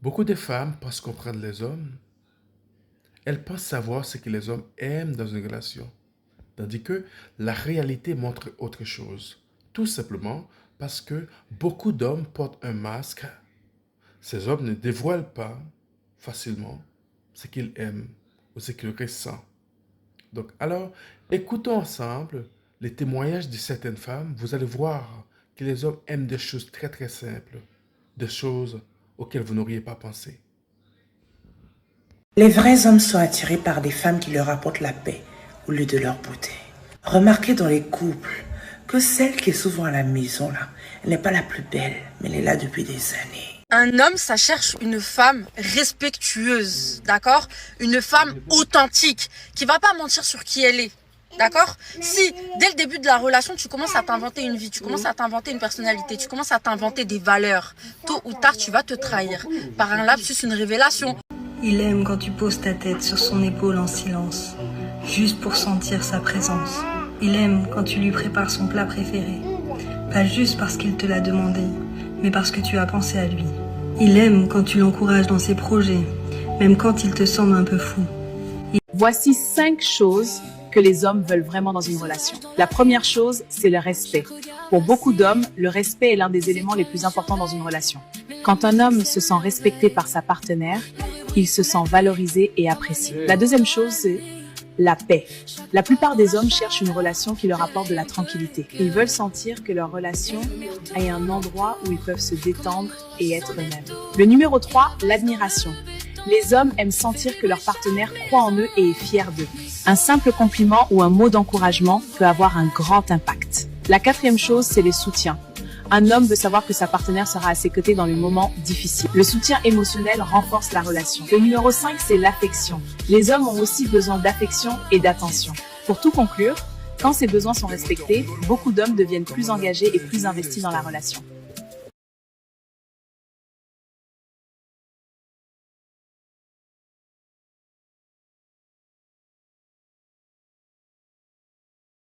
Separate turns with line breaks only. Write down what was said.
Beaucoup de femmes pensent comprendre les hommes. Elles pensent savoir ce que les hommes aiment dans une relation, tandis que la réalité montre autre chose. Tout simplement parce que beaucoup d'hommes portent un masque. Ces hommes ne dévoilent pas facilement ce qu'ils aiment ou ce qu'ils ressentent. Donc, alors, écoutons ensemble les témoignages de certaines femmes. Vous allez voir que les hommes aiment des choses très très simples, des choses auxquelles vous n'auriez pas pensé.
Les vrais hommes sont attirés par des femmes qui leur apportent la paix au lieu de leur beauté. Remarquez dans les couples que celle qui est souvent à la maison, là, elle n'est pas la plus belle, mais elle est là depuis des années.
Un homme, ça cherche une femme respectueuse, d'accord? Une femme authentique, qui va pas mentir sur qui elle est, d'accord? Si, dès le début de la relation, tu commences à t'inventer une vie, tu commences à t'inventer une personnalité, tu commences à t'inventer des valeurs, tôt ou tard, tu vas te trahir par un lapsus, une révélation.
Il aime quand tu poses ta tête sur son épaule en silence, juste pour sentir sa présence. Il aime quand tu lui prépares son plat préféré, pas juste parce qu'il te l'a demandé, mais parce que tu as pensé à lui. Il aime quand tu l'encourages dans ses projets, même quand il te semble un peu fou.
Voici 5 choses que les hommes veulent vraiment dans une relation. La première chose, c'est le respect. Pour beaucoup d'hommes, le respect est l'un des éléments les plus importants dans une relation. Quand un homme se sent respecté par sa partenaire, il se sent valorisé et apprécié. La deuxième chose, c'est la paix. La plupart des hommes cherchent une relation qui leur apporte de la tranquillité. Ils veulent sentir que leur relation est un endroit où ils peuvent se détendre et être eux-mêmes. Le numéro 3, l'admiration. Les hommes aiment sentir que leur partenaire croit en eux et est fier d'eux. Un simple compliment ou un mot d'encouragement peut avoir un grand impact. La quatrième chose, c'est le soutien. Un homme veut savoir que sa partenaire sera à ses côtés dans les moments difficiles. Le soutien émotionnel renforce la relation. Le numéro 5, c'est l'affection. Les hommes ont aussi besoin d'affection et d'attention. Pour tout conclure, quand ces besoins sont respectés, beaucoup d'hommes deviennent plus engagés et plus investis dans la relation.